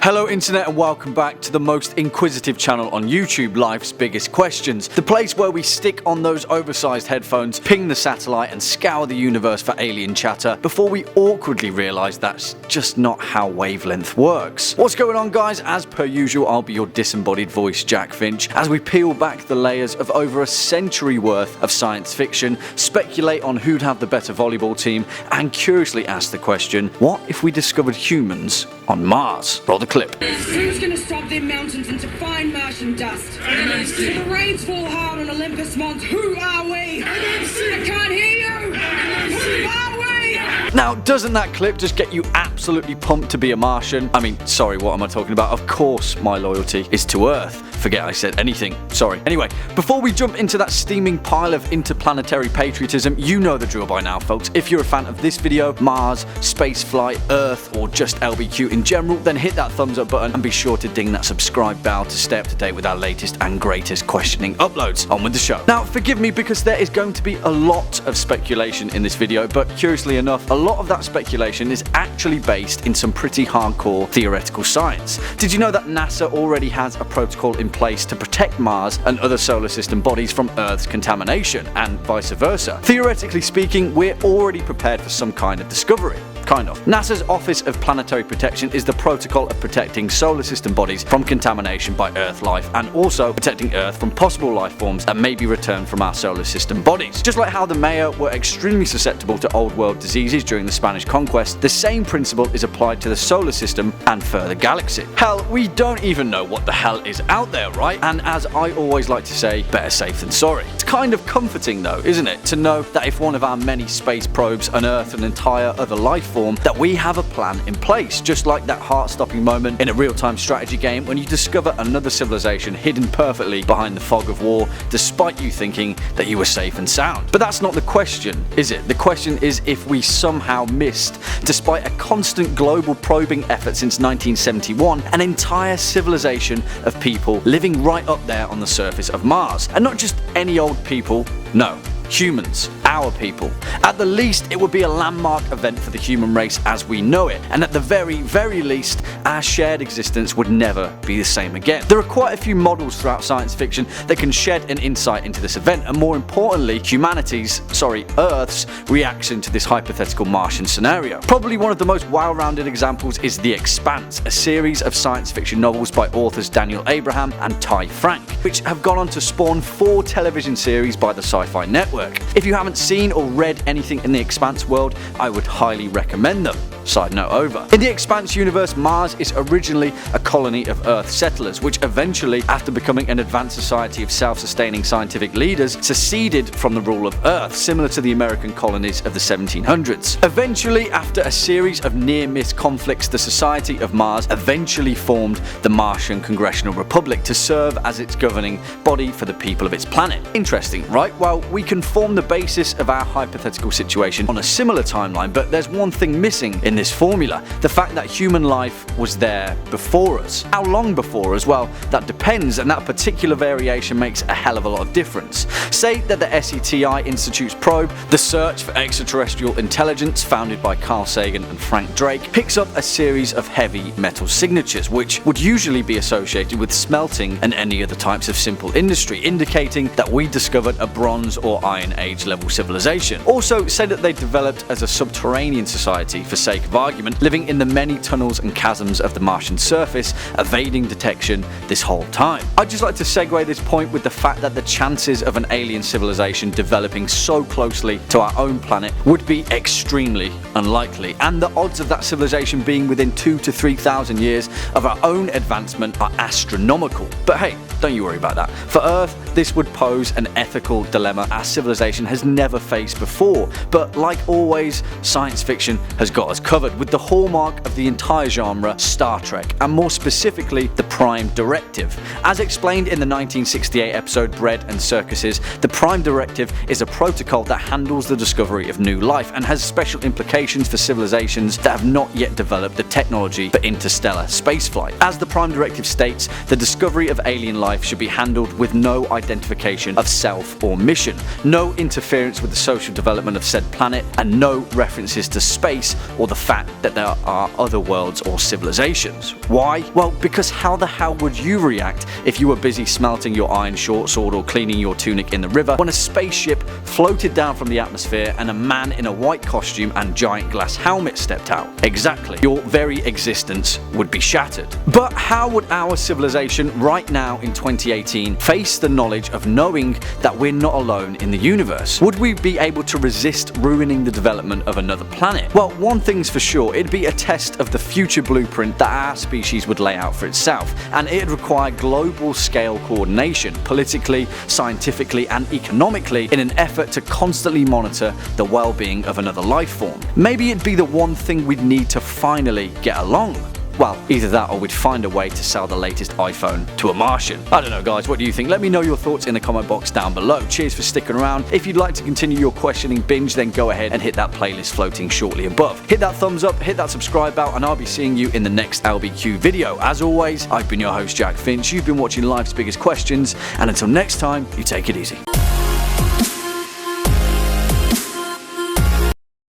Hello internet and welcome back to the most inquisitive channel on YouTube, Life's Biggest Questions, the place where we stick on those oversized headphones, ping the satellite and scour the universe for alien chatter before we awkwardly realise that's just not how wavelength works. What's going on guys? As per usual, I'll be your disembodied voice, Jack Finch, as we peel back the layers of over a century worth of science fiction, speculate on who'd have the better volleyball team, and curiously ask the question, what if we discovered humans on Mars? Roll the clip. Who's gonna stop them mountains into fine Martian dust? The rains fall hard on Olympus Mons. Who are we? I can't hear you! Who are we? Now, doesn't that clip just get you absolutely pumped to be a Martian? I mean, sorry, what am I talking about? Of course my loyalty is to Earth. Forget I said anything, sorry. Anyway, before we jump into that steaming pile of interplanetary patriotism, you know the drill by now, folks. If you're a fan of this video, Mars, spaceflight, Earth, or just LBQ in general, then hit that thumbs up button and be sure to ding that subscribe bell to stay up to date with our latest and greatest questioning uploads. On with the show. Now, forgive me because there is going to be a lot of speculation in this video, but curiously enough, a lot of that speculation is actually based in some pretty hardcore theoretical science. Did you know that NASA already has a protocol in place to protect Mars and other solar system bodies from Earth's contamination, and vice versa? Theoretically speaking, we're already prepared for some kind of discovery. Kind of. NASA's Office of Planetary Protection is the protocol of protecting solar system bodies from contamination by Earth life, and also protecting Earth from possible life forms that may be returned from our solar system bodies. Just like how the Maya were extremely susceptible to old world diseases during the Spanish conquest, the same principle is applied to the solar system and further galaxy. Hell, we don't even know what the hell is out there, right? And as I always like to say, better safe than sorry. It's kind of comforting though, isn't it, to know that if one of our many space probes unearthed an entire other life form, that we have a plan in place, just like that heart-stopping moment in a real-time strategy game when you discover another civilization hidden perfectly behind the fog of war, despite you thinking that you were safe and sound. But that's not the question, is it? The question is if we somehow missed, despite a constant global probing effort since 1971, an entire civilization of people living right up there on the surface of Mars. And not just any old people, no. Humans, our people. At the least, it would be a landmark event for the human race as we know it, and at the very, very least, our shared existence would never be the same again. There are quite a few models throughout science fiction that can shed an insight into this event, and more importantly, Earth's reaction to this hypothetical Martian scenario. Probably one of the most well-rounded examples is The Expanse, a series of science fiction novels by authors Daniel Abraham and Ty Frank, which have gone on to spawn 4 television series by the Sci-Fi Network. If you haven't seen or read anything in the Expanse world, I would highly recommend them. Side note over. In the Expanse universe, Mars is originally a colony of Earth settlers, which eventually, after becoming an advanced society of self-sustaining scientific leaders, seceded from the rule of Earth, similar to the American colonies of the 1700s. Eventually, after a series of near-miss conflicts, the Society of Mars eventually formed the Martian Congressional Republic to serve as its governing body for the people of its planet. Interesting, right? Well, we can form the basis of our hypothetical situation on a similar timeline, but there's one thing missing in this formula: the fact that human life was there before us. How long before us? Well, that depends, and that particular variation makes a hell of a lot of difference. Say that the SETI Institute's probe, the Search for Extraterrestrial Intelligence, founded by Carl Sagan and Frank Drake, picks up a series of heavy metal signatures, which would usually be associated with smelting and any other types of simple industry, indicating that we discovered a Bronze or Iron Age level civilization. Also, say that they developed as a subterranean society for sake of argument, living in the many tunnels and chasms of the Martian surface, evading detection this whole time. I'd just like to segue this point with the fact that the chances of an alien civilization developing so closely to our own planet would be extremely unlikely, and the odds of that civilization being within 2,000 to 3,000 years of our own advancement are astronomical. But hey, don't you worry about that. For Earth, this would pose an ethical dilemma our civilization has never faced before, but like always, science fiction has got us covered, with the hallmark of the entire genre, Star Trek, and more specifically, the Prime Directive. As explained in the 1968 episode Bread and Circuses, the Prime Directive is a protocol that handles the discovery of new life and has special implications for civilizations that have not yet developed the technology for interstellar spaceflight. As the Prime Directive states, the discovery of alien life should be handled with no identification of self or mission, no interference with the social development of said planet, and no references to space or the fact that there are other worlds or civilizations. Why? Well, because how the hell would you react if you were busy smelting your iron short sword or cleaning your tunic in the river when a spaceship floated down from the atmosphere and a man in a white costume and giant glass helmet stepped out? Exactly. Your very existence would be shattered. But how would our civilization right now in 2018 face the knowledge of knowing that we're not alone in the universe? Would we be able to resist ruining the development of another planet? Well, one thing's for sure, it'd be a test of the future blueprint that our species would lay out for itself, and it'd require global scale coordination, politically, scientifically and economically, in an effort to constantly monitor the well-being of another life form. Maybe it'd be the one thing we'd need to finally get along. Well, either that or we'd find a way to sell the latest iPhone to a Martian. I don't know guys, what do you think? Let me know your thoughts in the comment box down below. Cheers for sticking around. If you'd like to continue your questioning binge, then go ahead and hit that playlist floating shortly above. Hit that thumbs up, hit that subscribe bell, and I'll be seeing you in the next LBQ video. As always, I've been your host Jack Finch, you've been watching Life's Biggest Questions, and until next time, you take it easy.